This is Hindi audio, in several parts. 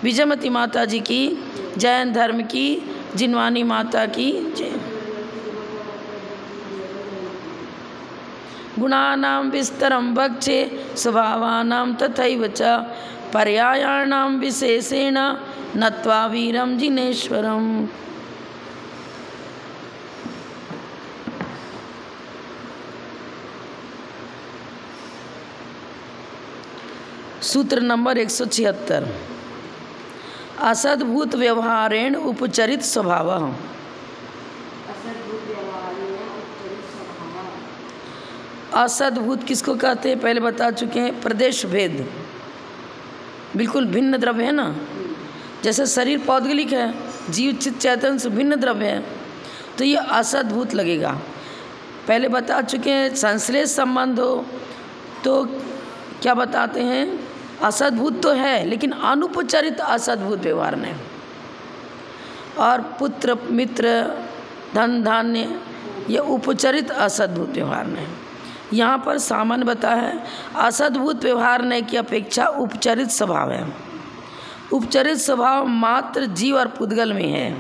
विजयमती माता जी की, जैन धर्म की जिनवानी माता की जय। गुणानां विस्तरं वक्षे स्वभावानां तथैव च पर्यायाणां विशेषेण नत्वा वीरं जिनेश्वरम्। सूत्र नंबर 176। असद्भूत व्यवहारेण उपचरित स्वभाव। असद्भूत किसको कहते हैं पहले बता चुके हैं। प्रदेश भेद, बिल्कुल भिन्न द्रव्य है ना। जैसे शरीर पौद्गलिक है, जीव चित्त चैतन्य से भिन्न द्रव्य है, तो ये असद्भूत लगेगा। पहले बता चुके हैं संश्लेष संबंध हो तो क्या बताते हैं, असद्भूत तो है लेकिन अनुपचरित असद्भूत व्यवहार नहीं। और पुत्र मित्र धन धान्य ये उपचरित असद्भूत व्यवहार नहीं। यहाँ पर सामान्य बता है असद्भूत व्यवहार नहीं की अपेक्षा उपचरित स्वभाव है। उपचरित स्वभाव मात्र जीव और पुद्गल में है।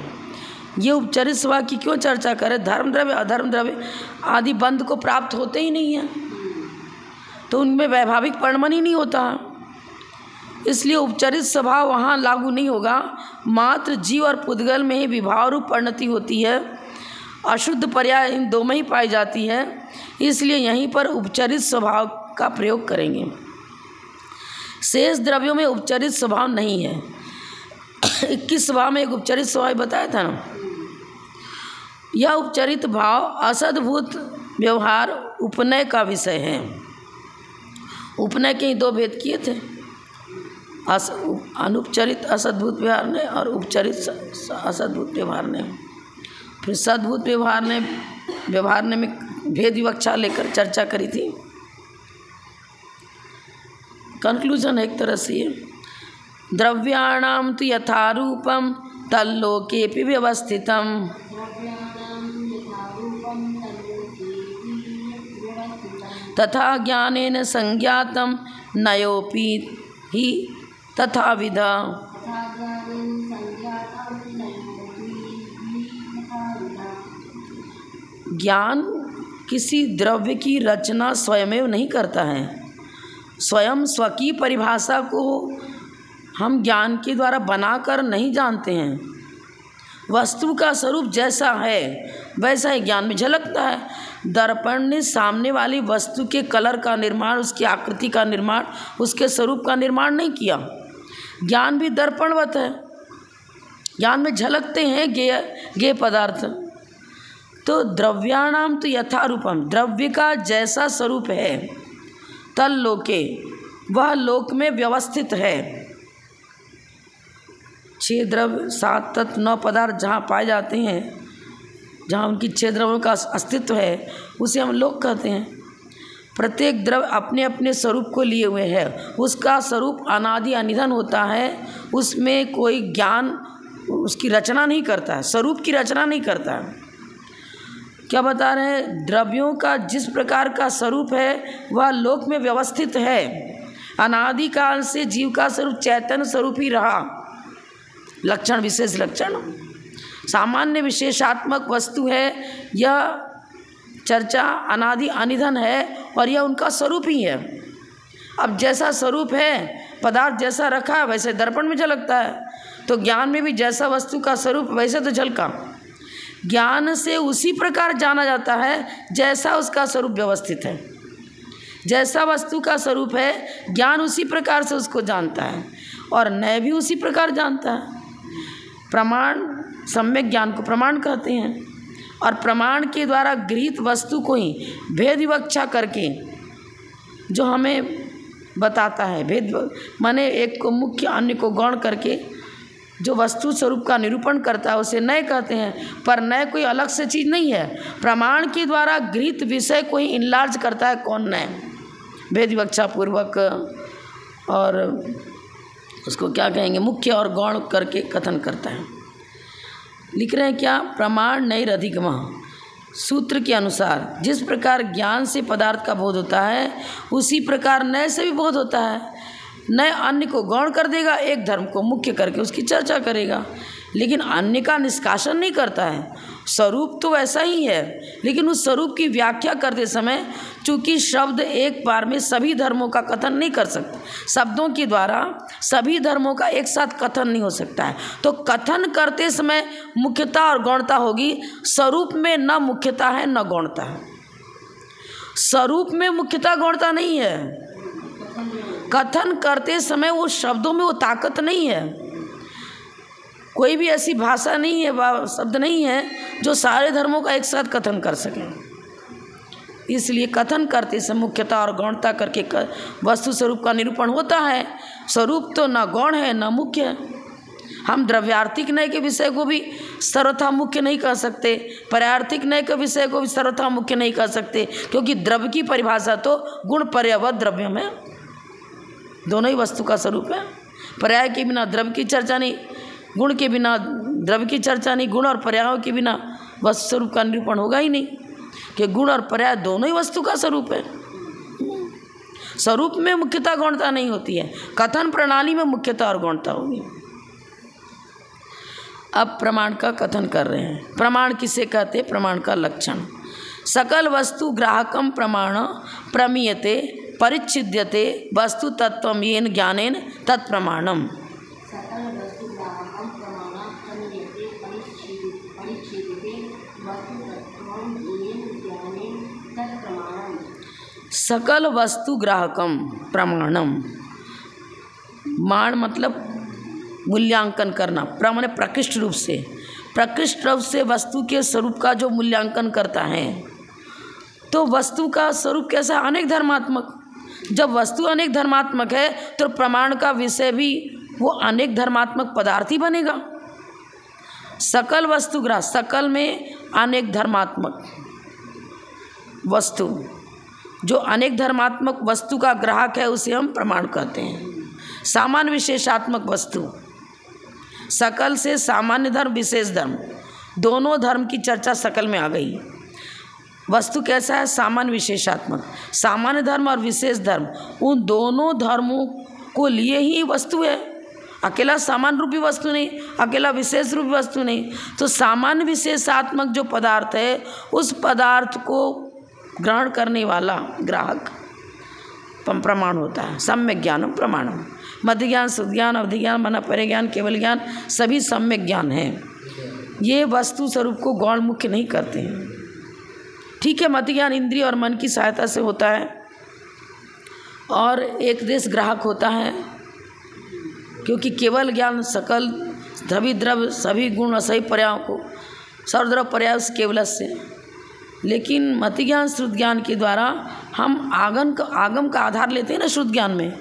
ये उपचरित स्वभाव की क्यों चर्चा करें, धर्म द्रव्य अधर्म द्रव्य आदि बंध को प्राप्त होते ही नहीं है, तो उनमें वैभाविक परिणमन ही नहीं होता, इसलिए उपचरित स्वभाव वहाँ लागू नहीं होगा। मात्र जीव और पुद्गल में ही विभाव रूप परिणति होती है, अशुद्ध पर्याय इन दो में ही पाई जाती है, इसलिए यहीं पर उपचरित स्वभाव का प्रयोग करेंगे। शेष द्रव्यों में उपचरित स्वभाव नहीं है। 21 स्वभाव में एक उपचरित स्वभाव बताया था ना। यह उपचरित भाव असद्भूत व्यवहार उपनय का विषय है। उपनय के ही दो भेद किए थे, अनुपचरित असद्भूत व्यवहार ने और उपचरित असद्भूत व्यवहार ने। फिर सद्भूत व्यवहार ने में भेद विवक्षा लेकर चर्चा करी थी। कंक्लूजन एक तरह से द्रव्याणाम तु यथारूपम तल्लोकेपि व्यवस्थितम। तथा ज्ञानेन संज्ञातम नयोपि ही तथाविधा। ज्ञान किसी द्रव्य की रचना स्वयमेव नहीं करता है। स्वयं स्वकी परिभाषा को हम ज्ञान के द्वारा बनाकर नहीं जानते हैं। वस्तु का स्वरूप जैसा है वैसा ही ज्ञान में झलकता है। दर्पण ने सामने वाली वस्तु के कलर का निर्माण, उसकी आकृति का निर्माण, उसके स्वरूप का निर्माण नहीं किया। ज्ञान भी दर्पणवत है, ज्ञान में झलकते हैं गेय पदार्थ। तो द्रव्याणाम तो यथारूपम, द्रव्य का जैसा स्वरूप है, तल लोके वह लोक में व्यवस्थित है। 6 द्रव्य 7 तत्व 9 पदार्थ जहाँ पाए जाते हैं, जहाँ उनकी 6 द्रव्यों का अस्तित्व है, उसे हम लोक कहते हैं। प्रत्येक द्रव्य अपने अपने स्वरूप को लिए हुए है, उसका स्वरूप अनादि अनिधन होता है, उसमें कोई ज्ञान उसकी रचना नहीं करता है, स्वरूप की रचना नहीं करता है। क्या बता रहे हैं, द्रव्यों का जिस प्रकार का स्वरूप है वह लोक में व्यवस्थित है। अनादि काल से जीव का स्वरूप चैतन्य स्वरूप ही रहा। लक्षण विशेष लक्षण सामान्य विशेषात्मक वस्तु है, यह चर्चा अनादि अनिधन है और यह उनका स्वरूप ही है। अब जैसा स्वरूप है, पदार्थ जैसा रखा है वैसे दर्पण में झलकता है, तो ज्ञान में भी जैसा वस्तु का स्वरूप वैसे तो झलका। ज्ञान से उसी प्रकार जाना जाता है जैसा उसका स्वरूप व्यवस्थित है। जैसा वस्तु का स्वरूप है ज्ञान उसी प्रकार से उसको जानता है, और नय भी उसी प्रकार जानता है। प्रमाण सम्यक ज्ञान को प्रमाण कहते हैं, और प्रमाण के द्वारा गृहीत वस्तु को ही भेद विवक्षा करके जो हमें बताता है, भेद माने एक को मुख्य अन्य को गौण करके जो वस्तु स्वरूप का निरूपण करता है उसे नय कहते हैं। पर नय कोई अलग से चीज़ नहीं है, प्रमाण के द्वारा गृहीत विषय को ही इनलार्ज करता है कौन नय, भेद विवक्षा पूर्वक, और उसको क्या कहेंगे मुख्य और गौण करके कथन करता है। लिख रहे हैं क्या, प्रमाण नैरधिगमः। सूत्र के अनुसार जिस प्रकार ज्ञान से पदार्थ का बोध होता है उसी प्रकार नय से भी बोध होता है। नए अन्य को गौण कर देगा, एक धर्म को मुख्य करके उसकी चर्चा करेगा, लेकिन अन्य का निष्कासन नहीं करता है। स्वरूप तो वैसा ही है, लेकिन उस स्वरूप की व्याख्या करते समय चूंकि शब्द एक बार में सभी धर्मों का कथन नहीं कर सकता, शब्दों के द्वारा सभी धर्मों का एक साथ कथन नहीं हो सकता है, तो कथन करते समय मुख्यता और गौणता होगी। स्वरूप में न मुख्यता है न गौणता है, स्वरूप में मुख्यता गौणता नहीं है। कथन करते समय वो शब्दों में वो ताकत नहीं है, कोई भी ऐसी भाषा नहीं है, शब्द नहीं है जो सारे धर्मों का एक साथ कथन कर सके। इसलिए कथन करते समय मुख्यता और गौणता करके वस्तु स्वरूप का निरूपण होता है। स्वरूप तो न गौण है न मुख्य है। हम द्रव्यार्थिक नय के विषय को भी सर्वथा मुख्य नहीं कह सकते, पर्यार्थिक नय के विषय को भी सर्वथा मुख्य नहीं कह सकते, क्योंकि द्रव्य की परिभाषा तो गुण पर्यावत द्रव्य में, दोनों ही वस्तु का स्वरूप है। पर्याय के बिना द्रव्य की चर्चा नहीं, गुण के बिना द्रव्य की चर्चा नहीं, गुण और पर्यायों के बिना वस्तु स्वरूप का निरूपण होगा ही नहीं, कि गुण और पर्याय दोनों ही वस्तु का स्वरूप है। स्वरूप में मुख्यता गौणता नहीं होती है, कथन प्रणाली में मुख्यता और गौणता होगी। अब प्रमाण का कथन कर रहे हैं। प्रमाण किसे कहते? प्रमाण का लक्षण। सकल वस्तु ग्राहकम प्रमाण प्रमीयते परिच्छिद्यते वस्तु तत्वम येन ज्ञानेन तत्प्रमाणम। सकल वस्तु ग्राहकम प्रमाणम, मान मतलब मूल्यांकन करना, माने प्रकृष्ट रूप से वस्तु के स्वरूप का जो मूल्यांकन करता है। तो वस्तु का स्वरूप कैसा? अनेक धर्मात्मक। जब वस्तु अनेक धर्मात्मक है तो प्रमाण का विषय भी वो अनेक धर्मात्मक पदार्थ ही बनेगा। सकल वस्तु ग्राह, सकल में अनेक धर्मात्मक वस्तु, जो अनेक धर्मात्मक वस्तु का ग्राहक है उसे हम प्रमाण कहते हैं। सामान्य विशेषात्मक वस्तु, सकल से सामान्य धर्म विशेष धर्म, दोनों धर्म की चर्चा सकल में आ गई। वस्तु कैसा है? सामान्य विशेषात्मक। सामान्य धर्म और विशेष धर्म, उन दोनों धर्मों को लिए ही वस्तु है, अकेला सामान्य रूपी वस्तु नहीं, अकेला विशेष रूपी वस्तु नहीं। तो सामान्य विशेषात्मक जो पदार्थ है उस पदार्थ को ग्रहण करने वाला ग्राहक प्रमाण होता है। सम्यक ज्ञानम प्रमाणम। मध्य ज्ञान, शुद्ध ज्ञान, अवधि ज्ञान, मना परे ज्ञान, केवल ज्ञान सभी सम्यक ज्ञान हैं। ये वस्तु स्वरूप को गौण मुख्य नहीं करते हैं। ठीक है, मध्य ज्ञान इंद्रिय और मन की सहायता से होता है और एक देश ग्राहक होता है, क्योंकि केवल ज्ञान सकल सभी द्रव्य सभी गुण और सभी पर्यायों को सर्वद्रव्य पर्याय केवल से, लेकिन मति ज्ञान श्रुत ज्ञान के द्वारा हम आगम का आधार लेते हैं ना। श्रुत ज्ञान में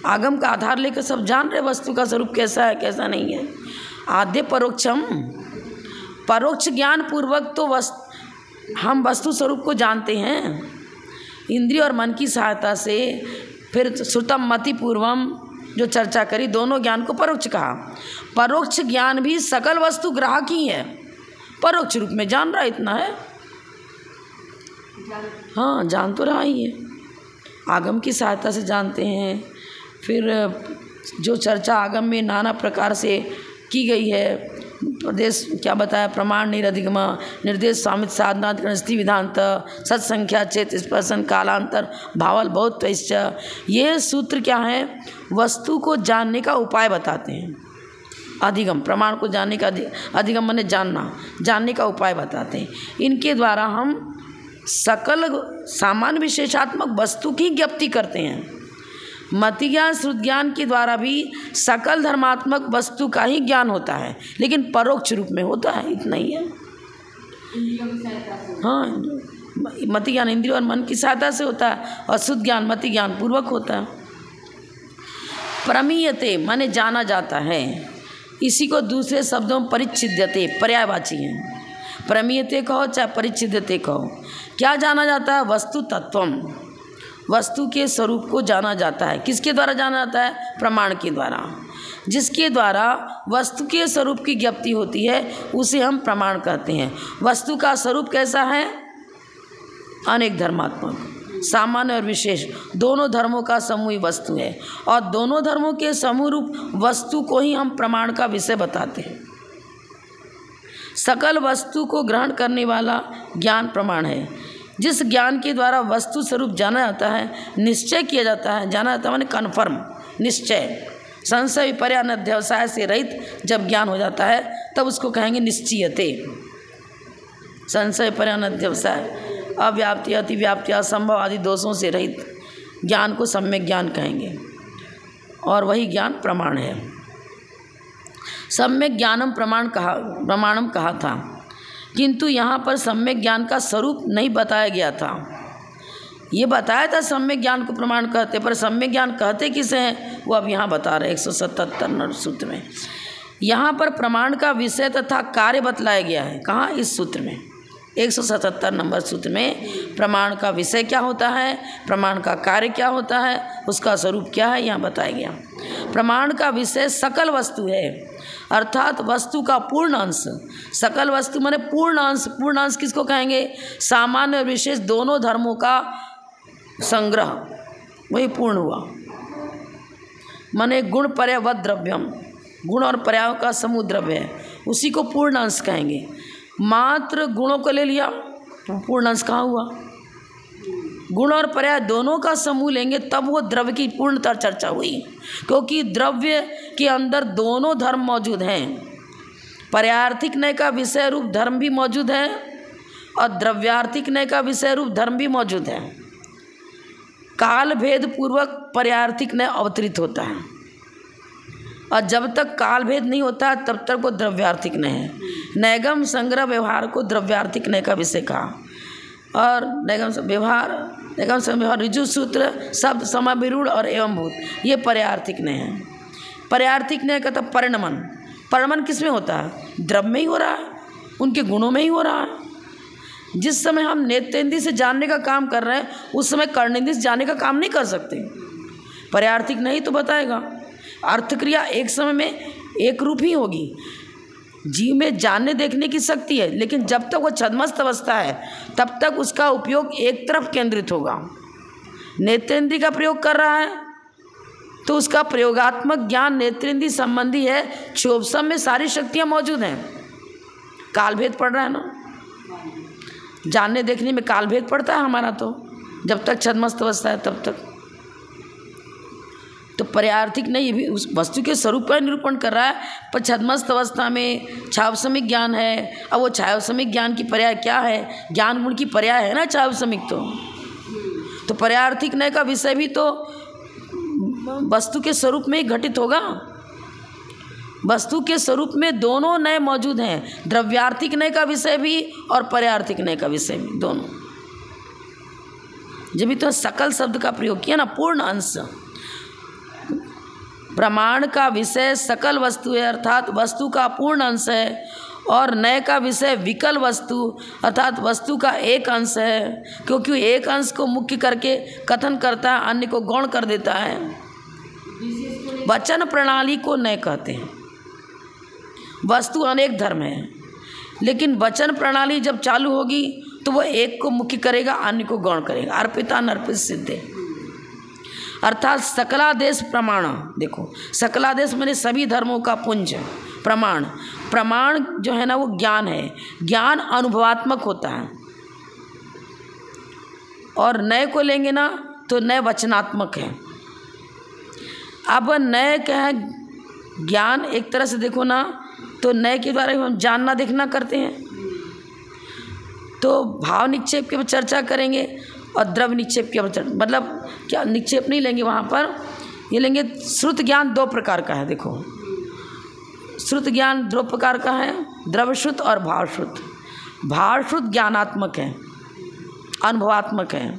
आगम का आधार लेकर सब जान रहे वस्तु का स्वरूप कैसा है कैसा नहीं है। आद्य परोक्षम, परोक्ष ज्ञान पूर्वक तो हम वस्तु स्वरूप को जानते हैं इंद्रिय और मन की सहायता से। फिर श्रुतम मति पूर्वम जो चर्चा करी, दोनों ज्ञान को परोक्ष कहा। परोक्ष ज्ञान भी सकल वस्तु ग्राहक ही है, परोक्ष रूप में जान रहा, इतना है। हाँ, जान तो रहा ही है, आगम की सहायता से जानते हैं। फिर जो चर्चा आगम में नाना प्रकार से की गई है, प्रदेश क्या बताया, प्रमाण निरधिगमा, निर्देश स्वामित साधना गणस्ति विधांत, सत्संख्या चेत स्पर्शन कालांतर भावल बहुत त्वैश्च। ये सूत्र क्या है? वस्तु को जानने का उपाय बताते हैं। अधिगम, प्रमाण को जानने का, अधिगम माने जानना, जानने का उपाय बताते हैं। इनके द्वारा हम सकल सामान्य विशेषात्मक वस्तु की ज्ञप्ति करते हैं। मति ज्ञान श्रुत ज्ञान के द्वारा भी सकल धर्मात्मक वस्तु का ही ज्ञान होता है, लेकिन परोक्ष रूप में होता है, इतना ही है। हाँ, मति ज्ञान इंद्रिय और मन की सहायता से होता है और शुद्ध ज्ञान मति ज्ञान पूर्वक होता है। प्रमीयते माने जाना जाता है, इसी को दूसरे शब्दों में परिच्छिद्यते पर्यायवाची है। प्रमीयते कहो चाहे परिच्छिद्यते कहो, क्या जाना जाता है? वस्तु तत्वम, वस्तु के स्वरूप को जाना जाता है। किसके द्वारा जाना जाता है? प्रमाण के द्वारा। जिसके द्वारा वस्तु के स्वरूप की ज्ञप्ति होती है उसे हम प्रमाण कहते हैं। वस्तु का स्वरूप कैसा है? अनेक धर्मात्मक। सामान्य और विशेष दोनों धर्मों का समूह ही वस्तु है, और दोनों धर्मों के समूह रूप वस्तु को ही हम प्रमाण का विषय बताते हैं। सकल वस्तु को ग्रहण करने वाला ज्ञान प्रमाण है। जिस ज्ञान के द्वारा वस्तु स्वरूप जाना जाता है, निश्चय किया जाता है, जाना जाता है माने कन्फर्म, निश्चय, संशय विपर्य अनध्यवसाय से रहित जब ज्ञान हो जाता है तब उसको कहेंगे निश्चीयते। संशय विपर्य अनध्यवसाय, अव्याप्ति, अतिव्याप्ति, असंभव आदि दोषों से रहित ज्ञान को सम्यक ज्ञान कहेंगे, और वही ज्ञान प्रमाण है। सम्यक ज्ञानम प्रमाणम कहा था, किंतु यहाँ पर सम्यक ज्ञान का स्वरूप नहीं बताया गया था। ये बताया था सम्यक ज्ञान को प्रमाण कहते, पर सम्यक ज्ञान कहते किसे हैं वो अब यहाँ बता रहे 177 सूत्र में। यहाँ पर प्रमाण का विषय तथा कार्य बतलाया गया है। कहाँ? इस सूत्र में 177 नंबर सूत्र में प्रमाण का विषय क्या होता है, प्रमाण का कार्य क्या होता है, उसका स्वरूप क्या है, यहाँ बताया गया। प्रमाण का विषय सकल वस्तु है, अर्थात वस्तु का पूर्ण अंश। सकल वस्तु माने पूर्ण अंश। पूर्ण अंश किसको कहेंगे? सामान्य और विशेष दोनों धर्मों का संग्रह, वही पूर्ण हुआ। माने गुण पर्यावत द्रव्यम, गुण और पर्याय का समूह द्रव्य है, उसी को पूर्ण अंश कहेंगे। मात्र गुणों को ले लिया तो पूर्ण अंश कहाँ हुआ? गुण और पर्याय दोनों का समूह लेंगे तब वो द्रव्य की पूर्णतः चर्चा हुई, क्योंकि द्रव्य के अंदर दोनों धर्म मौजूद हैं। पर्यार्थिक नय का विषय रूप धर्म भी मौजूद है और द्रव्यार्थिक नय का विषय रूप धर्म भी मौजूद है। काल भेद पूर्वक पर्यार्थिक नय अवतरित होता है, और जब तक काल भेद नहीं होता तब तक वो द्रव्यार्थिक नय है। नैगम संग्रह व्यवहार को द्रव्यार्थिक नय का विषय कहा, और नैगम व्यवहार ऋजु सूत्र शब्द समाविरूढ़ और एवं भूत, ये पर्यार्थिक नय है। पर्यार्थिक नय का तब परिणमन, परिणमन किस में होता है? द्रव्य में ही हो रहा है, उनके गुणों में ही हो रहा है। जिस समय हम नेत्रेंद्रिय से जानने का काम कर रहे हैं उस समय कर्णेंद्रिय से जानने का काम नहीं कर सकते। पर्यार्थिक नहीं तो बताएगा। अर्थ क्रिया एक समय में एक रूप ही होगी। जीव में जानने देखने की शक्ति है, लेकिन जब तक वो छद्मस्त अवस्था है तब तक उसका उपयोग एक तरफ केंद्रित होगा। नेत्रेंद्रिय का प्रयोग कर रहा है तो उसका प्रयोगात्मक ज्ञान नेत्रेंद्रिय संबंधी है। क्षोभसम में सारी शक्तियाँ मौजूद हैं। कालभेद पड़ रहा है ना, जानने देखने में कालभेद पड़ता है हमारा, तो जब तक छद्मस्त अवस्था है तब तक। तो पर्यार्थिक नहीं, ये भी उस वस्तु के स्वरूप का निरूपण कर रहा है, पर छद्मस्त अवस्था में छावसमिक ज्ञान है। अब वो छावसमिक ज्ञान की पर्याय क्या है? ज्ञान गुण की पर्याय है ना छावसमिक। तो पर्यार्थिक नय का विषय भी तो वस्तु के स्वरूप में ही घटित होगा। वस्तु के स्वरूप में दोनों नय मौजूद हैं, द्रव्यार्थिक नय का विषय भी और पर्यार्थिक नय का विषय भी, दोनों। जब भी तो सकल शब्द का प्रयोग किया ना, पूर्ण अंश। प्रमाण का विषय सकल वस्तु है, अर्थात वस्तु का पूर्ण अंश है, और नय का विषय विकल वस्तु अर्थात वस्तु का एक अंश है, क्योंकि एक अंश को मुख्य करके कथन करता है, अन्य को गौण कर देता है। वचन प्रणाली को नय कहते हैं। वस्तु अनेक धर्म है, लेकिन वचन प्रणाली जब चालू होगी तो वह एक को मुख्य करेगा, अन्य को गौण करेगा। अर्पिता नर्पित सिद्धे, अर्थात सकलादेश प्रमाण। देखो, सकलादेश मैंने सभी धर्मों का पुंज प्रमाण। प्रमाण जो है ना वो ज्ञान है, ज्ञान अनुभवात्मक होता है। और नय को लेंगे ना तो नय वचनात्मक है। अब नय क्या है? ज्ञान एक तरह से देखो ना तो नय के द्वारा हम जानना देखना करते हैं। तो भाव निक्षेप के चर्चा करेंगे और द्रव्य निक्षेप के मतलब क्या निक्षेप नहीं लेंगे वहाँ पर, ये लेंगे श्रुत ज्ञान दो प्रकार का है। देखो, श्रुत ज्ञान दो प्रकार का है, द्रव्यश्रुत और भावश्रुत। भावश्रुत ज्ञानात्मक है, अनुभवात्मक है,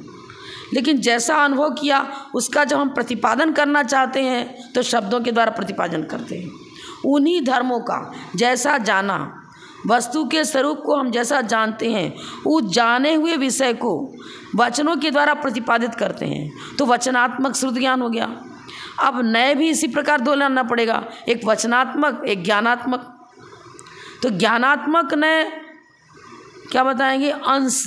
लेकिन जैसा अनुभव किया उसका जब हम प्रतिपादन करना चाहते हैं तो शब्दों के द्वारा प्रतिपादन करते हैं। उन्हीं धर्मों का जैसा जाना, वस्तु के स्वरूप को हम जैसा जानते हैं उस जाने हुए विषय को वचनों के द्वारा प्रतिपादित करते हैं, तो वचनात्मक श्रुत ज्ञान हो गया। अब नए भी इसी प्रकार दो लाना पड़ेगा, एक वचनात्मक एक ज्ञानात्मक। तो ज्ञानात्मक नए क्या बताएंगे? अंश,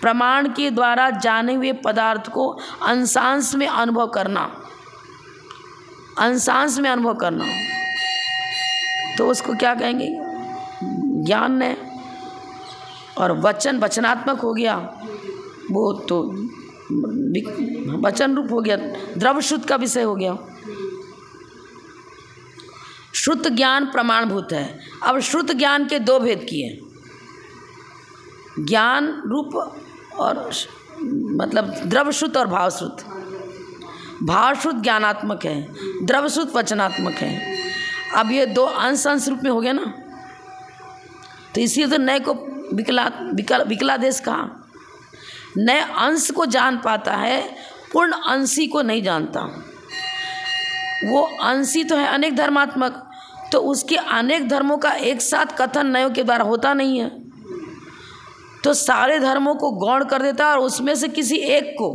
प्रमाण के द्वारा जाने हुए पदार्थ को अंशांश में अनुभव करना, अंशांश में अनुभव करना, तो उसको क्या कहेंगे? ज्ञान है। और वचन वचनात्मक हो गया, वो तो वचन रूप हो गया, द्रव्य शुद्ध का विषय हो गया। शुद्ध ज्ञान प्रमाणभूत है। अब शुद्ध ज्ञान के दो भेद किए, ज्ञान रूप और मतलब द्रव्य शुद्ध और भाव शुद्ध। भाव शुद्ध ज्ञानात्मक है, द्रव्य शुद्ध वचनात्मक है। अब ये दो अंश अंश रूप में हो गया ना, तो इसलिए तो नए को विकलादेश कहा। नए अंश को जान पाता है, पूर्ण अंशी को नहीं जानता। वो अंशी तो है अनेक धर्मात्मक, तो उसके अनेक धर्मों का एक साथ कथन नयों के द्वारा होता नहीं है, तो सारे धर्मों को गौण कर देता है और उसमें से किसी एक को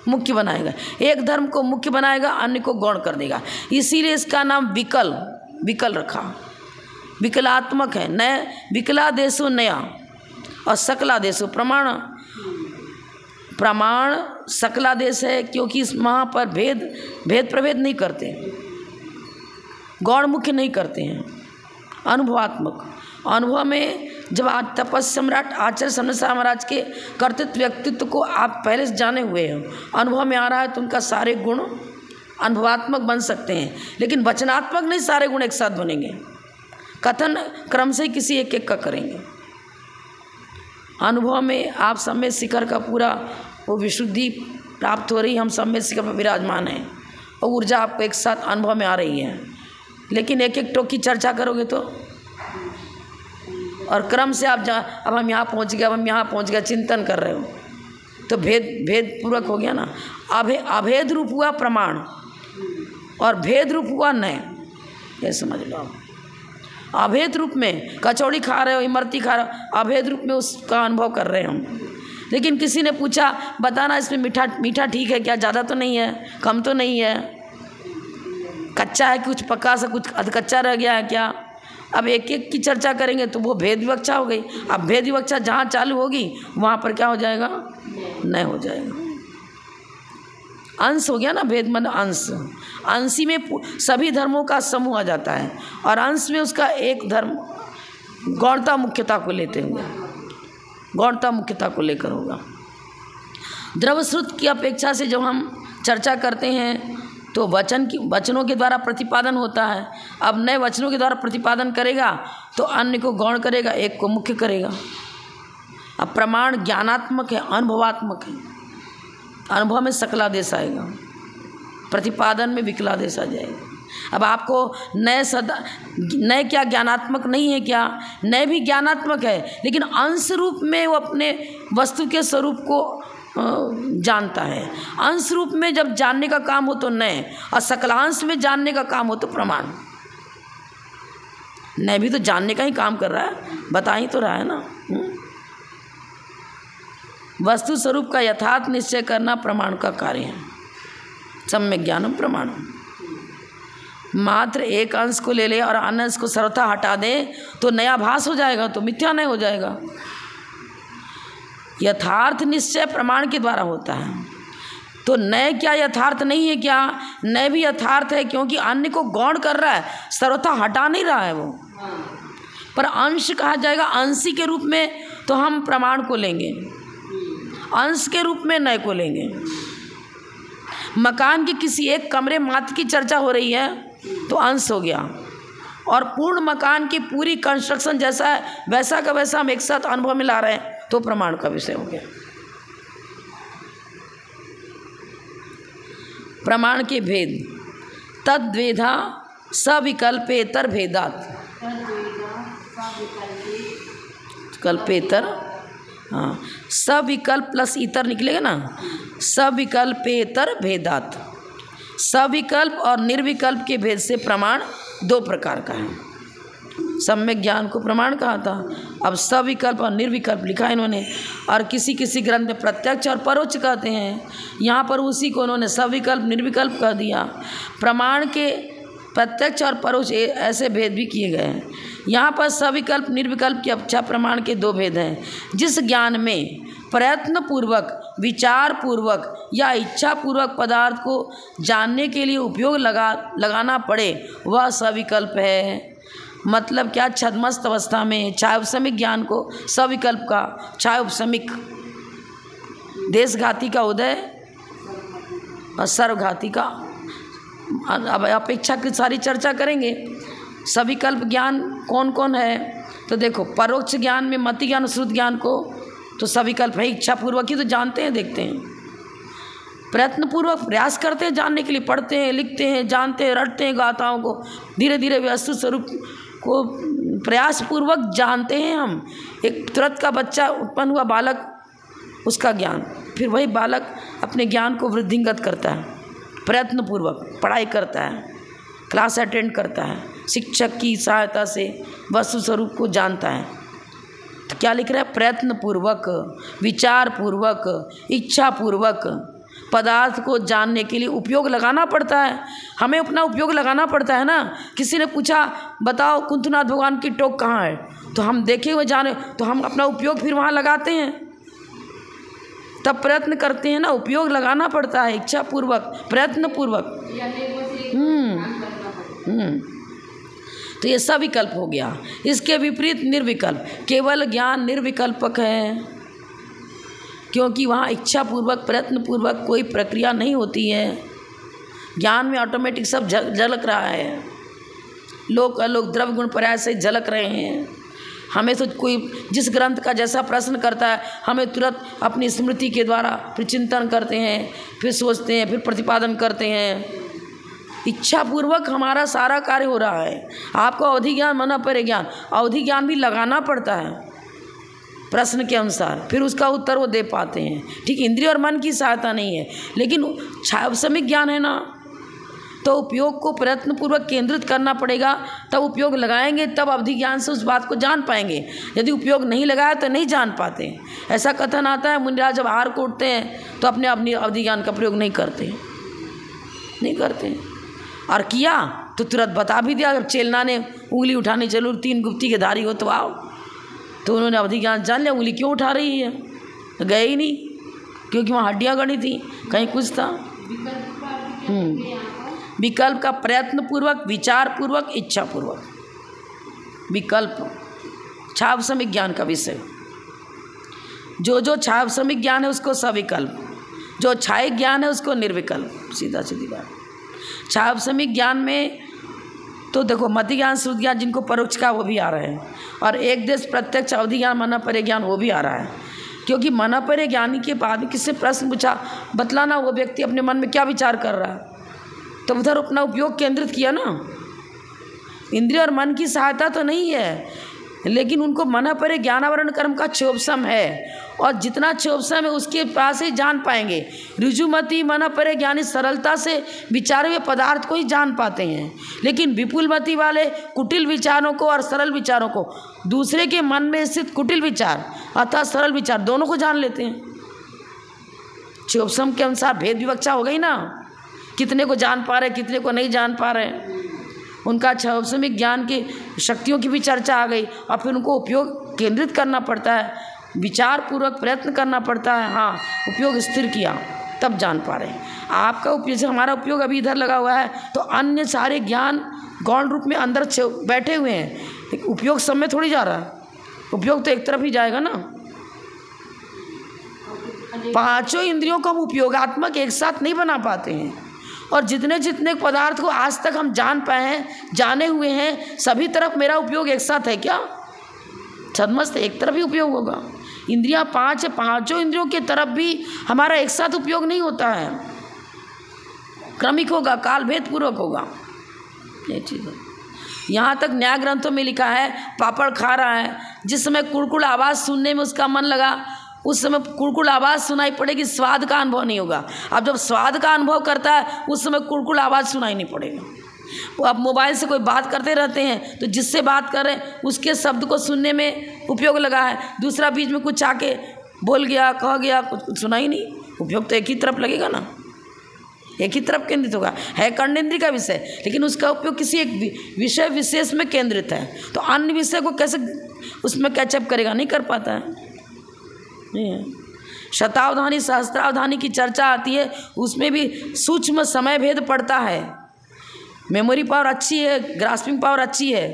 मुख्य बनाएगा, एक धर्म को मुख्य बनाएगा, अन्य को गौण कर देगा। इसीलिए इसका नाम विकल रखा। विकलात्मक है। नए विकलादेशो नया और सकलादेशो प्रमाण। प्रमाण सकलादेश है क्योंकि इस वहाँ पर भेद प्रभेद नहीं करते, गौण मुख्य नहीं करते हैं, अनुभवात्मक। अनुभव में जब आप तपस्या सम्राट आचार्य समनेश्वर महाराज के कर्तृत्व व्यक्तित्व को आप पहले से जाने हुए हो, अनुभव में आ रहा है, तो उनका सारे गुण अनुभवात्मक बन सकते हैं, लेकिन वचनात्मक नहीं सारे गुण एक साथ बनेंगे। कथन क्रम से किसी एक एक का करेंगे। अनुभव में आप सम्यक शिखर का पूरा वो विशुद्धि प्राप्त हो रही, हम सम्यक शिखर पर विराजमान हैं और ऊर्जा आपको एक साथ अनुभव में आ रही है, लेकिन एक एक टोक की चर्चा करोगे तो, और क्रम से आप अब हम यहाँ पहुँच गए, अब हम यहाँ पहुँच गए, चिंतन कर रहे हो, तो भेद पूर्वक हो गया ना। अभेद रूप हुआ प्रमाण और भेद रूप हुआ नय, ये समझ लो आप। अभेद रूप में कचौड़ी खा रहे हो, इमरती खा रहे हो, अभेद रूप में उसका अनुभव कर रहे हैं हम। लेकिन किसी ने पूछा बताना इसमें मीठा ठीक है क्या, ज़्यादा तो नहीं है, कम तो नहीं है, कच्चा है, कुछ पका सा कुछ अधकच्चा रह गया है क्या। अब एक एक की चर्चा करेंगे तो वो भेद विवक्षा हो गई। अब भेद विवक्षा जहाँ चालू होगी वहाँ पर क्या हो जाएगा? नय हो जाएगा। अंश हो गया ना, भेद मन अंश। अंशी में सभी धर्मों का समूह आ जाता है और अंश में उसका एक धर्म गौणता मुख्यता को लेते हुए, गौणता मुख्यता को लेकर होगा। द्रव्यश्रुत की अपेक्षा से जब हम चर्चा करते हैं तो वचनों के द्वारा प्रतिपादन होता है। अब नए वचनों के द्वारा प्रतिपादन करेगा तो अन्य को गौण करेगा, एक को मुख्य करेगा। अब प्रमाण ज्ञानात्मक है, अनुभवात्मक है। अनुभव में सकलादेश आएगा, प्रतिपादन में विकलादेश आ जाएगा। अब आपको नए क्या ज्ञानात्मक नहीं है क्या? नए भी ज्ञानात्मक है, लेकिन अंश रूप में वो अपने वस्तु के स्वरूप को जानता है। अंश रूप में जब जानने का काम हो तो नए, और सकलांश में जानने का काम हो तो प्रमाण। नए भी तो जानने का ही काम कर रहा है, बता ही तो रहा है ना। वस्तु स्वरूप का यथार्थ निश्चय करना प्रमाण का कार्य है। सम्यक ज्ञानम प्रमाणम। मात्र एक अंश को ले ले और अन्य अंश को सर्वथा हटा दे तो नया भास हो जाएगा, तो मिथ्या नहीं हो जाएगा। यथार्थ निश्चय प्रमाण के द्वारा होता है। तो नए क्या यथार्थ नहीं है क्या? नए भी यथार्थ है, क्योंकि अन्य को गौण कर रहा है, सर्वथा हटा नहीं रहा है वो। पर अंश कहा जाएगा, अंशी के रूप में तो हम प्रमाण को लेंगे, अंश के रूप में नए को लेंगे। मकान के किसी एक कमरे मात्र की चर्चा हो रही है तो अंश हो गया, और पूर्ण मकान की पूरी कंस्ट्रक्शन जैसा है वैसा का वैसा हम एक साथ अनुभव में ला रहे हैं तो प्रमाण का विषय हो गया। प्रमाण के भेद तद्वेधा सविकल्पेतर भेदात। कल्पेतर, हाँ, सविकल्प प्लस इतर निकलेगा ना, सविकल्पेतर भेदात। सविकल्प और निर्विकल्प के भेद से प्रमाण दो प्रकार का है। सम्यक ज्ञान को प्रमाण कहा था, अब सविकल्प और निर्विकल्प लिखा इन्होंने, और किसी किसी ग्रंथ में प्रत्यक्ष और परोक्ष कहते हैं। यहाँ पर उसी को उन्होंने सविकल्प निर्विकल्प कह दिया। प्रमाण के प्रत्यक्ष और परोक्ष ऐसे भेद भी किए गए हैं। यहाँ पर सविकल्प निर्विकल्प की अपेक्षा प्रमाण के दो भेद हैं। जिस ज्ञान में प्रयत्न पूर्वक, विचार पूर्वक या इच्छा पूर्वक पदार्थ को जानने के लिए उपयोग लगाना पड़े वह सविकल्प है। मतलब क्या, छद्मस्त अवस्था में चाहे उपशमिक ज्ञान को सविकल्प का, चाहे उपशमिक देशघाती का उदय और सर्वघाती का। अब अपेक्षा की सारी चर्चा करेंगे। सविकल्प ज्ञान कौन कौन है, तो देखो परोक्ष ज्ञान में मति ज्ञान श्रुत ज्ञान को तो सविकल्प है, इच्छा पूर्वक ही तो जानते हैं, देखते हैं। प्रयत्न पूर्वक प्रयास करते हैं जानने के लिए, पढ़ते हैं, लिखते हैं, जानते हैं, रटते हैं गाथाओं को, धीरे धीरे वस्तु स्वरूप को प्रयास पूर्वक जानते हैं हम। एक तुरंत का बच्चा उत्पन्न हुआ बालक, उसका ज्ञान, फिर वही बालक अपने ज्ञान को वृद्धिंगत करता है, प्रयत्न पूर्वक पढ़ाई करता है, क्लास अटेंड करता है, शिक्षक की सहायता से वस्तु स्वरूप को जानता है। तो क्या लिख रहा है, प्रयत्न पूर्वक, विचार पूर्वक, इच्छा पूर्वक पदार्थ को जानने के लिए उपयोग लगाना पड़ता है। हमें अपना उपयोग लगाना पड़ता है ना। किसी ने पूछा बताओ कुंतुनाथ भगवान की टोक कहाँ है, तो हम देखे हुए जाने, तो हम अपना उपयोग फिर वहाँ लगाते हैं, तब प्रयत्न करते हैं ना। उपयोग लगाना पड़ता है, इच्छा पूर्वक, प्रयत्न पूर्वक। तो ये सविकल्प हो गया। इसके विपरीत निर्विकल्प, केवल ज्ञान निर्विकल्पक है, क्योंकि वहाँ इच्छा पूर्वक, प्रयत्न पूर्वक कोई प्रक्रिया नहीं होती है। ज्ञान में ऑटोमेटिक सब झलक रहा है, लोक अलोक द्रव्य गुण पर्याय से झलक रहे हैं। हमें तो कोई जिस ग्रंथ का जैसा प्रश्न करता है, हमें तुरंत अपनी स्मृति के द्वारा फिर चिंतन करते हैं, फिर सोचते हैं, फिर प्रतिपादन करते हैं। इच्छा पूर्वक हमारा सारा कार्य हो रहा है। आपको अवधि ज्ञान, मन अपरे ज्ञान, अवधि ज्ञान भी लगाना पड़ता है प्रश्न के अनुसार, फिर उसका उत्तर वो दे पाते हैं। ठीक, इंद्रिय और मन की सहायता नहीं है, लेकिन उपशमिक ज्ञान है ना, तो उपयोग को प्रयत्न पूर्वक केंद्रित करना पड़ेगा, तब उपयोग लगाएंगे, तब अवधि ज्ञान से उस बात को जान पाएंगे। यदि उपयोग नहीं लगाया तो नहीं जान पाते। ऐसा कथन आता है, मुनिराज जब हार कूटते हैं तो अपने अवधि ज्ञान का प्रयोग नहीं करते, और किया तो तुरंत बता भी दिया। अगर चेलना ने उंगली उठाने चलो, 3 गुप्ती के धारी हो तो आओ, तो उन्होंने अवधि ज्ञान जान लिया, उंगली क्यों उठा रही है, तो गए ही नहीं, क्योंकि वहाँ हड्डियाँ गड़ी थी, कहीं कुछ था। विकल्प का प्रयत्न पूर्वक, विचार पूर्वक, इच्छा पूर्वक। विकल्प छावसमिक ज्ञान का विषय, जो छावसमिक ज्ञान है उसको सविकल्प, जो छायिक ज्ञान है उसको निर्विकल्प। सीधा सीधी बात। छावसमिक ज्ञान में तो देखो मति ज्ञान, श्रुत ज्ञान जिनको परोक्ष का वो भी आ रहे हैं, और एक देश प्रत्यक्ष अवधि ज्ञान, मनपरे ज्ञान वो भी आ रहा है। क्योंकि मनपरे ज्ञानी के बाद में किससे प्रश्न पूछा, बतलाना वो व्यक्ति अपने मन में क्या विचार कर रहा है, तो उधर अपना उपयोग केंद्रित किया ना। इंद्रिय और मन की सहायता तो नहीं है, लेकिन उनको मनपरे ज्ञानावरण कर्म का क्षोभसम है, और जितना क्षोभसम है उसके पास ही जान पाएंगे। ऋजुमति मनपरे ज्ञानी सरलता से विचारे हुए पदार्थ को ही जान पाते हैं, लेकिन विपुलमति वाले कुटिल विचारों को और सरल विचारों को, दूसरे के मन में स्थित कुटिल विचार अर्थात सरल विचार, दोनों को जान लेते हैं। क्षोभसम के अनुसार भेद विवक्षा हो गई ना, कितने को जान पा रहे, कितने को नहीं जान पा रहे। उनका क्षोभसमिक ज्ञान की शक्तियों की भी चर्चा आ गई, और फिर उनको उपयोग केंद्रित करना पड़ता है, विचार पूर्वक प्रयत्न करना पड़ता है। हाँ, उपयोग स्थिर किया तब जान पा रहे हैं। आपका उपयोग, हमारा उपयोग अभी इधर लगा हुआ है, तो अन्य सारे ज्ञान गौण रूप में अंदर बैठे हुए हैं, उपयोग सब में थोड़ी जा रहा है। उपयोग तो एक तरफ ही जाएगा ना। 5 इंद्रियों को हम उपयोगात्मक एक साथ नहीं बना पाते हैं, और जितने जितने पदार्थ को आज तक हम जान पाए हैं, जाने हुए हैं, सभी तरफ मेरा उपयोग एक साथ है क्या? छद्मस्त एक तरफ ही उपयोग होगा। इंद्रियां 5 है, 5 इंद्रियों के तरफ भी हमारा एक साथ उपयोग नहीं होता है, क्रमिक होगा, काल भेद पूर्वक होगा। ये चीज़ है। यहाँ तक न्याय ग्रंथों में लिखा है, पापड़ खा रहा है, जिस समय कुड़कुड़ आवाज़ सुनने में उसका मन लगा, उस समय कुड़कुड़ आवाज़ सुनाई पड़ेगी, स्वाद का अनुभव नहीं होगा। अब जब स्वाद का अनुभव करता है, उस समय कुड़कुड़ आवाज़ सुनाई नहीं पड़ेगा। वो अब मोबाइल से कोई बात करते रहते हैं, तो जिससे बात कर रहे हैं उसके शब्द को सुनने में उपयोग लगा है, दूसरा बीच में कुछ आके बोल गया, कह गया, कुछ सुना ही नहीं, उपयोग तो एक ही तरफ लगेगा ना, एक ही तरफ केंद्रित होगा। है कर्णेंद्रिय का विषय, लेकिन उसका उपयोग किसी एक विषय विशेष में केंद्रित है, तो अन्य विषय को कैसे उसमें कैचअप करेगा, नहीं कर पाता है। शतावधानी सहस्त्रावधानी की चर्चा आती है, उसमें भी सूक्ष्म समय भेद पड़ता है। मेमोरी पावर अच्छी है, ग्रास्पिंग पावर अच्छी है,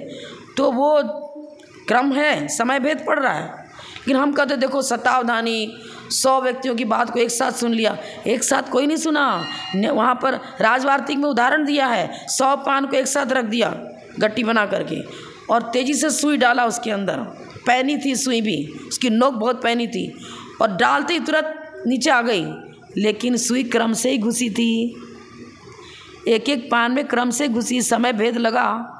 तो वो क्रम है, समय भेद पड़ रहा है। लेकिन हम कहते देखो शतावधानी 100 व्यक्तियों की बात को एक साथ सुन लिया, एक साथ कोई नहीं सुना। वहाँ पर राजवार्तिक में उदाहरण दिया है, 100 पान को एक साथ रख दिया गट्टी बना करके और तेज़ी से सुई डाला उसके अंदर। पैनी थी सुई भी, उसकी नोक बहुत पैनी थी और डालते ही तुरंत नीचे आ गई, लेकिन सुई क्रम से ही घुसी थी, एक एक पान में क्रम से घुसी, समय भेद लगा।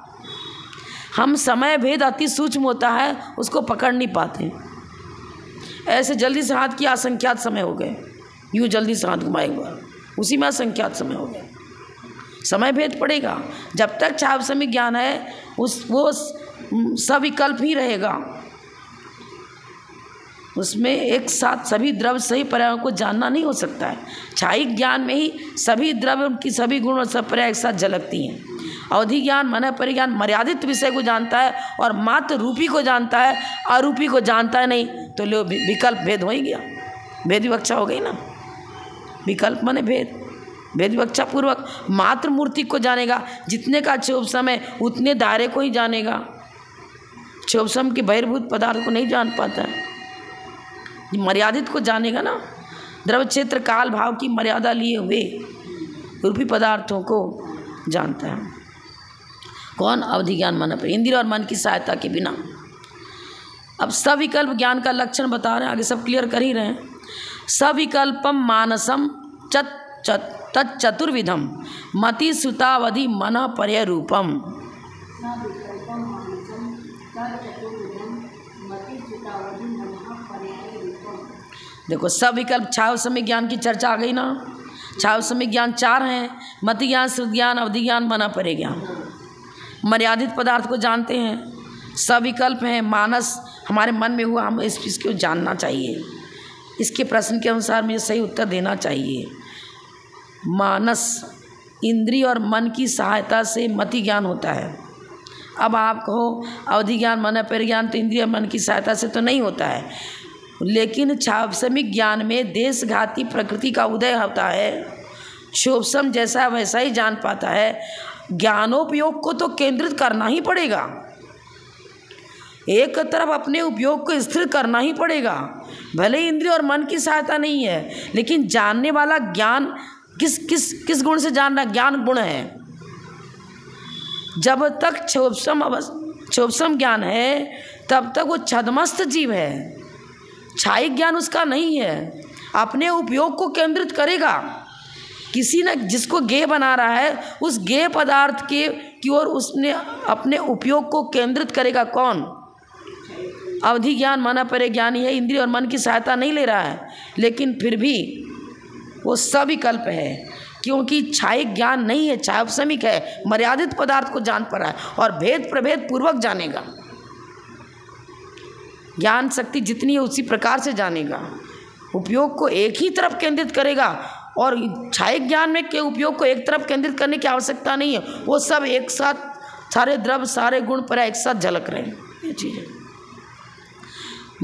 हम समय भेद अति सूक्ष्म होता है, उसको पकड़ नहीं पाते। ऐसे जल्दी से हाथ किया, असंख्यात समय हो गए, यूँ जल्दी से हाथ घुमाए एक बार, उसी में असंख्यात समय हो गए। समय भेद पड़ेगा। जब तक छावसमिक ज्ञान है वो सविकल्प ही रहेगा, उसमें एक साथ सभी द्रव्य सही पर्यायों को जानना नहीं हो सकता है। छायिक ज्ञान में ही सभी द्रव्य उनकी सभी गुण और सब पर्याय एक साथ झलकती हैं। अवधि ज्ञान मन परिज्ञान मर्यादित विषय को जानता है और मात्र रूपी को जानता है, अरूपी को जानता है नहीं, तो लो विकल्प भेद हो ही गया, भेद विवक्षा हो गई ना। विकल्प माने भेद, भेद विवक्षा पूर्वक मात्र मूर्ति को जानेगा, जितने का क्षोभसम है उतने दायरे को ही जानेगा, क्षोभसम के बहिर्भूत पदार्थ को नहीं जान पाता है। मर्यादित को जानेगा ना, द्रव्य क्षेत्र काल भाव की मर्यादा लिए हुए रूपी पदार्थों को जानता है। कौन? अवधि ज्ञान मन पर, इंद्रिय और मन की सहायता के बिना। अब सविकल्प ज्ञान का लक्षण बता रहे हैं, आगे सब क्लियर कर ही रहे हैं। सविकल्पम मानसम तच्चतुर्विधम मति सुतावधि मन पर्य रूपम। देखो सविकल्प छावसमिक ज्ञान की चर्चा आ गई ना। छावसमिक ज्ञान 4 हैं, मति ज्ञान, श्रुति ज्ञान, अवधि ज्ञान, मना परे ज्ञान। मर्यादित पदार्थ को जानते हैं। सविकल्प हैं, मानस हमारे मन में हुआ, हम इस चीज़ को जानना चाहिए, इसके प्रश्न के अनुसार मुझे सही उत्तर देना चाहिए। मानस इंद्रिय और मन की सहायता से मति ज्ञान होता है। अब आप कहो अवधि ज्ञान मन पर ज्ञान तो इंद्रिय मन की सहायता से तो नहीं होता है, लेकिन छावसमिक ज्ञान में देशघाती प्रकृति का उदय होता है। क्षोभसम जैसा वैसा ही जान पाता है। ज्ञानोपयोग को तो केंद्रित करना ही पड़ेगा, एक तरफ अपने उपयोग को स्थिर करना ही पड़ेगा। भले ही इंद्रिय और मन की सहायता नहीं है, लेकिन जानने वाला ज्ञान किस गुण से जान रहा? ज्ञान गुण है। जब तक क्षोभसम ज्ञान है तब तक वो छद्मस्त जीव है, छायिक ज्ञान उसका नहीं है। अपने उपयोग को केंद्रित करेगा, किसी न जिसको गेय बना रहा है उस गेय पदार्थ की ओर उसने अपने उपयोग को केंद्रित करेगा। कौन? अवधि ज्ञान मन परे ज्ञानी है, इंद्रिय और मन की सहायता नहीं ले रहा है, लेकिन फिर भी वो सविकल्प है, क्योंकि छायिक ज्ञान नहीं है, छावसमिक है, मर्यादित पदार्थ को जान पा रहा है और भेद प्रभेद पूर्वक जानेगा। ज्ञान शक्ति जितनी है उसी प्रकार से जानेगा, उपयोग को एक ही तरफ केंद्रित करेगा। और छायिक ज्ञान में के उपयोग को एक तरफ केंद्रित करने की आवश्यकता नहीं है, वो सब एक साथ, सारे द्रव्य सारे गुण पर एक साथ झलक रहे हैं, ये चीज़ है।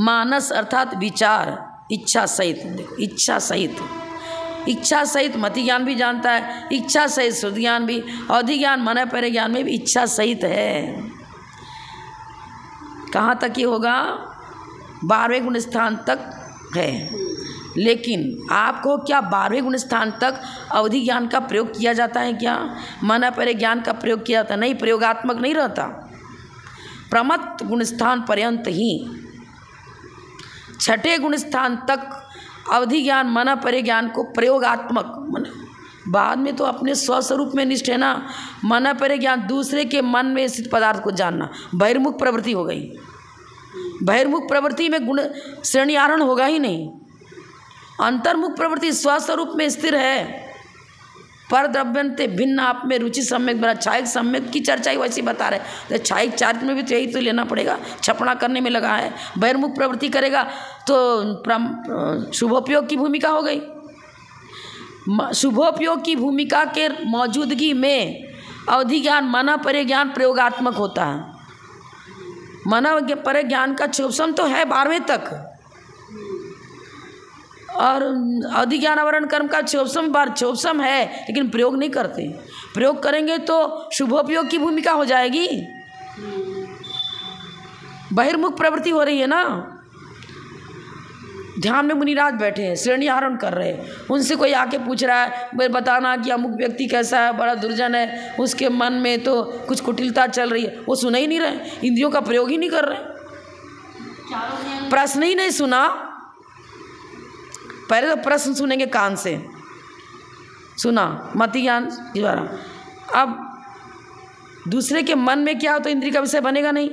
मानस अर्थात विचार, इच्छा सहित, देखो इच्छा सहित मति ज्ञान भी जानता है, इच्छा सहित श्रुति ज्ञान भी, अवधि ज्ञान मन परे ज्ञान में भी इच्छा सहित है। कहाँ तक ये होगा? 12वें गुण स्थान तक है। लेकिन आपको क्या 12वें गुण स्थान तक अवधि ज्ञान का प्रयोग किया जाता है? क्या मन परे ज्ञान का प्रयोग किया जाता? नहीं, प्रयोगात्मक नहीं रहता। प्रमत्त गुण स्थान पर्यंत ही, 6ठे गुण स्थान तक अवधि ज्ञान मन परे ज्ञान को प्रयोगात्मक, बाद में तो अपने स्वस्वरूप में निष्ठ है ना। मन परे ज्ञान दूसरे के मन में स्थित पदार्थ को जानना, बहिर्मुख प्रवृत्ति हो गई। बहिर्मुख प्रवृत्ति में गुण श्रेणी आरोहण होगा ही नहीं। अंतर्मुख प्रवृत्ति स्वस्वरूप में स्थिर है, पर द्रव्यंते भिन्न आप में रुचि सम्यक बना। छायिक सम्यक की चर्चा ही वैसी बता रहे, तो छायिक चारित्र में भी तो यही तो लेना पड़ेगा, छपना करने में लगा है। बहिर्मुख प्रवृत्ति करेगा तो शुभोपयोग की भूमिका हो गई। शुभोपयोग की भूमिका के मौजूदगी में अवधि ज्ञान मन परे ज्ञान प्रयोगात्मक होता है। मन परे ज्ञान का क्षोभसम तो है 12वें तक, और अधिज्ञान आवरण कर्म का क्षोभसम बार क्षोभसम है, लेकिन प्रयोग नहीं करते। प्रयोग करेंगे तो शुभोपयोग की भूमिका हो जाएगी। बहिर्मुख प्रवृत्ति हो रही है ना। ध्यान में मुनिराज बैठे हैं, श्रेणी आरोहण कर रहे हैं, उनसे कोई आके पूछ रहा है भाई बताना कि अमुक व्यक्ति कैसा है, बड़ा दुर्जन है, उसके मन में तो कुछ कुटिलता चल रही है, वो सुन ही नहीं रहे, इंद्रियों का प्रयोग ही नहीं कर रहे, प्रश्न ही नहीं सुना। पहले तो प्रश्न सुनेंगे कान से, सुना मति ज्ञान के द्वारा, अब दूसरे के मन में क्या हो तो इंद्रिय का विषय बनेगा नहीं।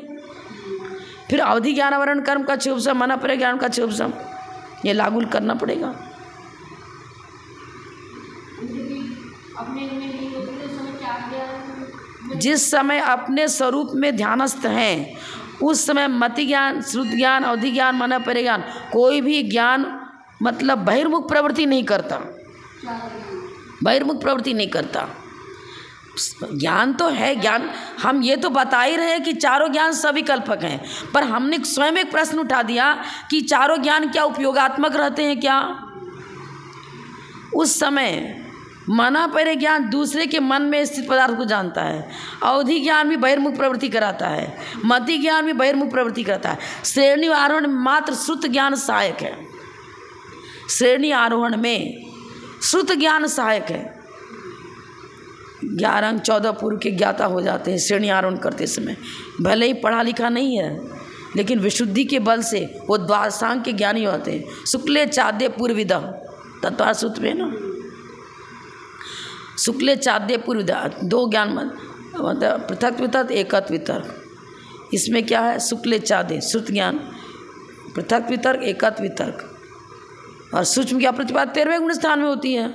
फिर अवधि ज्ञान आवरण कर्म का क्षोभसम, मन अपरे ज्ञान का क्षोभसम, ये लागू करना पड़ेगा। जिस समय अपने स्वरूप में ध्यानस्थ हैं उस समय मति ज्ञान, श्रुत ज्ञान, अवधि ज्ञान, मन अपरे ज्ञान, कोई भी ज्ञान मतलब बहिर्मुख प्रवृत्ति नहीं करता, बहिर्मुख प्रवृत्ति नहीं करता। ज्ञान तो है, ज्ञान हम ये तो बता ही रहे हैं कि चारों ज्ञान सविकल्पक हैं, पर हमने स्वयं एक प्रश्न उठा दिया कि चारों ज्ञान क्या उपयोगात्मक रहते हैं क्या? उस समय मनापरे ज्ञान दूसरे के मन में स्थित पदार्थ को जानता है, अवधि ज्ञान भी बहिर्मुख प्रवृत्ति कराता है, मति ज्ञान भी बहिर्मुख प्रवृत्ति कराता है। श्रेणी आरोहण में मात्र श्रुत ज्ञान सहायक है, श्रेणी आरोहण में श्रुत ज्ञान सहायक है। 11 अंक 14 पूर्व के ज्ञाता हो जाते हैं श्रेणी आरोहण करते समय, भले ही पढ़ा लिखा नहीं है लेकिन विशुद्धि के बल से वो द्वादशांग के ज्ञानी होते हैं। शुक्ले चाद्य पूर्विद तत्वा सूत्र में ना, शुक्ले चाद्य पूर्विद, दो ज्ञान मतलब पृथक वितर्क एकत्व वितर्क। इसमें क्या है? शुक्ले चाद्य श्रुत ज्ञान, पृथक वितर्क, एकत्व वितर्क, और सूक्ष्म क्या प्रतिपाद 13वें गुण स्थान में होती है।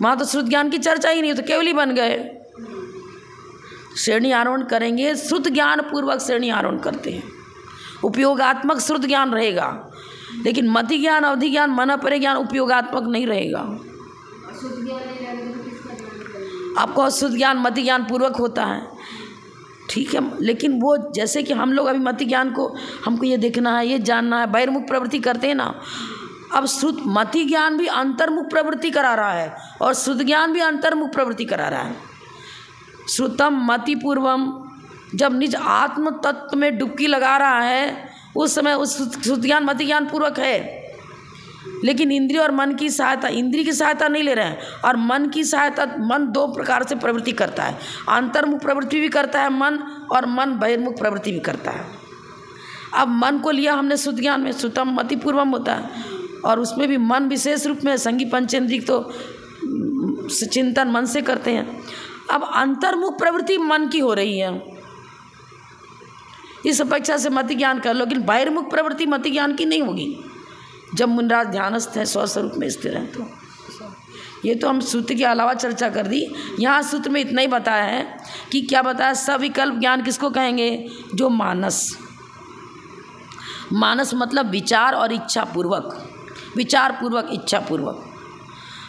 वहाँ तो श्रुत ज्ञान की चर्चा ही नहीं, तो केवल ही बन गए। श्रेणी आरोहण करेंगे, श्रुत ज्ञान पूर्वक श्रेणी आरोहण करते हैं, उपयोगात्मक श्रुत ज्ञान रहेगा, लेकिन मति ज्ञान, अवधि ज्ञान, मन अपरे ज्ञान उपयोगात्मक नहीं रहेगा। आपको शुद्ध ज्ञान मति ज्ञान पूर्वक होता है, ठीक है, लेकिन वो जैसे कि हम लोग अभी मति ज्ञान को हमको ये देखना है, ये जानना है, बहिर्मुख प्रवृत्ति करते हैं ना। अब श्रुत मति ज्ञान भी अंतर्मुख प्रवृत्ति करा रहा है और शुद्ध ज्ञान भी अंतर्मुख प्रवृत्ति करा रहा है। श्रुतम मति पूर्वम, जब निज आत्म तत्व में डुबकी लगा रहा है उस समय उस शुद्ध ज्ञान मति ज्ञान पूर्वक है, लेकिन इंद्रिय और मन की सहायता, इंद्रिय की सहायता नहीं ले रहे हैं, और मन की सहायता, मन दो प्रकार से प्रवृत्ति करता है, अंतर्मुख प्रवृत्ति भी करता है मन, और मन बहिर्मुख प्रवृत्ति भी करता है। अब मन को लिया हमने शुद्ध ज्ञान में, श्रुतम मति पूर्वम होता है, और उसमें भी मन विशेष रूप में, संगी पंचेंद्रिय तो चिंतन मन से करते हैं। अब अंतर्मुख प्रवृत्ति मन की हो रही है, इस अपेक्षा से मति ज्ञान कर लो, लेकिन बहिर्मुख प्रवृत्ति मति ज्ञान की नहीं होगी जब मुनिराज ध्यानस्थ हैं, स्वस्वरूप में स्थिर हैं। तो ये तो हम सूत्र के अलावा चर्चा कर दी। यहाँ सूत्र में इतना ही बताया है कि क्या बताया, सविकल्प ज्ञान किसको कहेंगे? जो मानस, मानस मतलब विचार और इच्छा पूर्वक, विचार पूर्वक, इच्छा पूर्वक।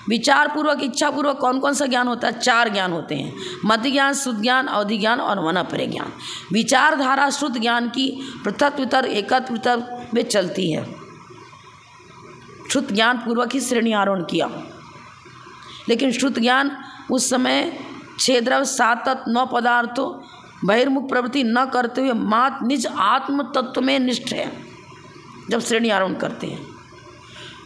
विचार पूर्वक, इच्छा पूर्वक कौन कौन सा ज्ञान होता है? 4 ज्ञान होते हैं, मति ज्ञान, शुद्ध ज्ञान, अवधि ज्ञान और मन अपरे ज्ञान। विचारधारा शुद्ध ज्ञान की पृथक वितर्क, एकत्व वितर्क में चलती है। शुद्ध ज्ञान पूर्वक ही श्रेणी आरोहण किया, लेकिन शुद्ध ज्ञान उस समय 6 द्रव्य 7 तत्व 9 पदार्थों बहिर्मुख प्रवृत्ति न करते हुए मात्र निज आत्म तत्व में निष्ठ है जब श्रेणी आरोहण करते हैं।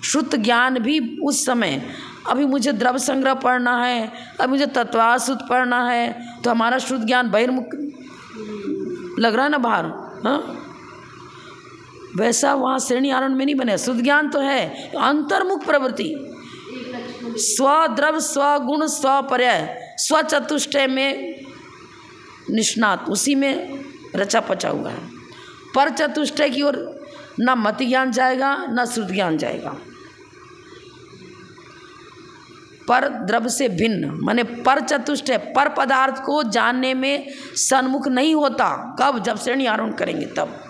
शुद्ध ज्ञान भी उस समय, अभी मुझे द्रव्य संग्रह पढ़ना है, अभी मुझे तत्वासुत पढ़ना है, तो हमारा शुद्ध ज्ञान बहिर्मुख लग रहा है ना बाहर, हाँ, वैसा वहाँ श्रेणी आरोहण में नहीं बने। शुद्ध ज्ञान तो है अंतर्मुख प्रवृत्ति, स्वद्रव्य, स्वगुण, स्वपर्याय, स्वचतुष्टय में निष्णात, उसी में रचा पचा हुआ है। पर चतुष्टय की ओर ना मति ज्ञान जाएगा ना शुद्ध ज्ञान जाएगा। पर द्रव्य से भिन्न, माने पर चतुष्टय, पर पदार्थ को जानने में सन्मुख नहीं होता। कब? जब श्रेणी आरोहण करेंगे तब।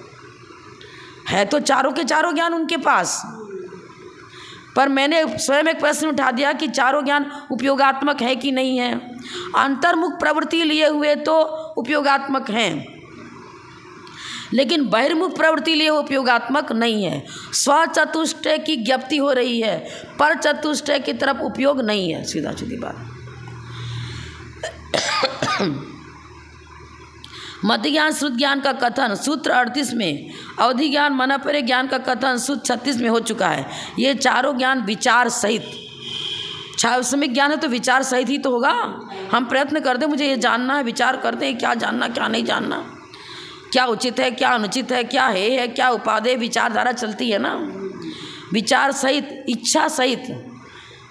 है तो चारों के चारों ज्ञान उनके पास, पर मैंने स्वयं एक प्रश्न उठा दिया कि चारों ज्ञान उपयोगात्मक है कि नहीं है। अंतर्मुख प्रवृत्ति लिए हुए तो उपयोगात्मक हैं, लेकिन बहिर्मुख प्रवृत्ति लिए उपयोगात्मक नहीं है। स्व चतुष्टय की ज्ञप्ति हो रही है, पर चतुष्टय की तरफ उपयोग नहीं है। सीधा सीधी बात। मति ज्ञान श्रुत ज्ञान का कथन सूत्र 38 में, अवधि ज्ञान मनपरे ज्ञान का कथन सूत्र 36 में हो चुका है। ये चारों ज्ञान विचार सहित, छावसमिक ज्ञान है तो विचार सहित ही तो होगा। हम प्रयत्न करते मुझे ये जानना है, विचार करते हैं क्या जानना क्या नहीं जानना, क्या उचित है क्या अनुचित है, क्या है क्या उपादेय, विचारधारा चलती है ना। विचार सहित, इच्छा सहित,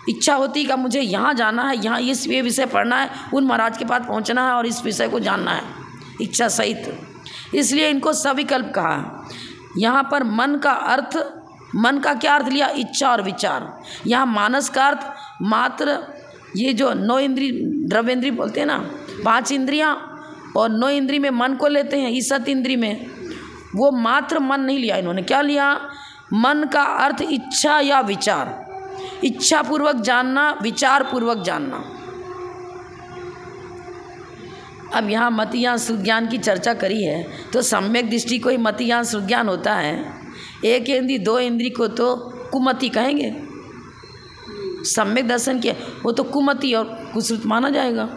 इच्छा होती है कि मुझे यहाँ जाना है, यहाँ इस ये विषय पढ़ना है, उन महाराज के पास पहुँचना है और इस विषय को जानना है, इच्छा सहित। इसलिए इनको सविकल्प कहा। यहाँ पर मन का अर्थ, मन का क्या अर्थ लिया? इच्छा और विचार। यहाँ मानस का अर्थ मात्र ये जो 9 इंद्री द्रव्येंद्री बोलते हैं ना, 5 इंद्रियाँ और 9 इंद्री में मन को लेते हैं, ईसत इंद्री में वो मात्र मन नहीं लिया इन्होंने। क्या लिया? मन का अर्थ इच्छा या विचार, इच्छा पूर्वक जानना, विचार पूर्वक जानना। अब यहाँ मति ज्ञान श्रुत ज्ञान की चर्चा करी है तो सम्यक दृष्टि को ही मति ज्ञान श्रुत ज्ञान होता है। एक इंद्री 2 इंद्री को तो कुमति कहेंगे, सम्यक दर्शन किया वो तो कुमति और कुश्रुत माना जाएगा।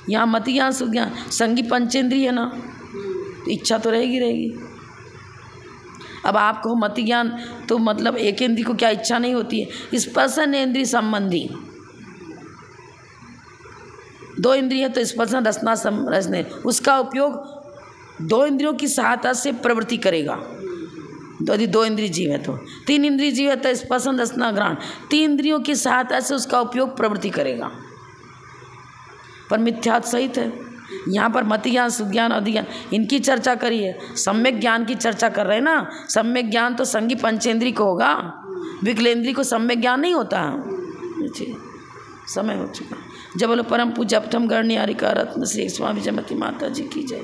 यहाँ मति ज्ञान श्रुत ज्ञान संगी पंचेंद्रिय है ना, तो इच्छा तो रहेगी। अब आप कहो मति ज्ञान तो मतलब एक इंद्री को क्या इच्छा नहीं होती है? स्पर्शन इंद्री संबंधी 2 इंद्रिय है तो स्पर्शन रसना रसने, उसका उपयोग 2 इंद्रियों की सहायता से प्रवृत्ति करेगा। यदि 2 इंद्रिय जीव है तो 3 इंद्रिय जीव है तो स्पर्शन रसना ग्रहण, 3 इंद्रियों की सहायता से उसका उपयोग प्रवृत्ति करेगा। पर मिथ्यात्व सहित है। यहाँ पर मति ज्ञान श्रुत ज्ञान अवधि ज्ञान इनकी चर्चा करी है, सम्यक ज्ञान की चर्चा कर रहे हैं ना। सम्यक ज्ञान तो संगी पंचेंद्री को होगा, विकलेंद्री को सम्यक ज्ञान नहीं होता। समय हो चुका। जब बोलो परम पूज्य अपठम गणनीय हरि का रत्न श्री स्वामी जयमती माता जी की जय।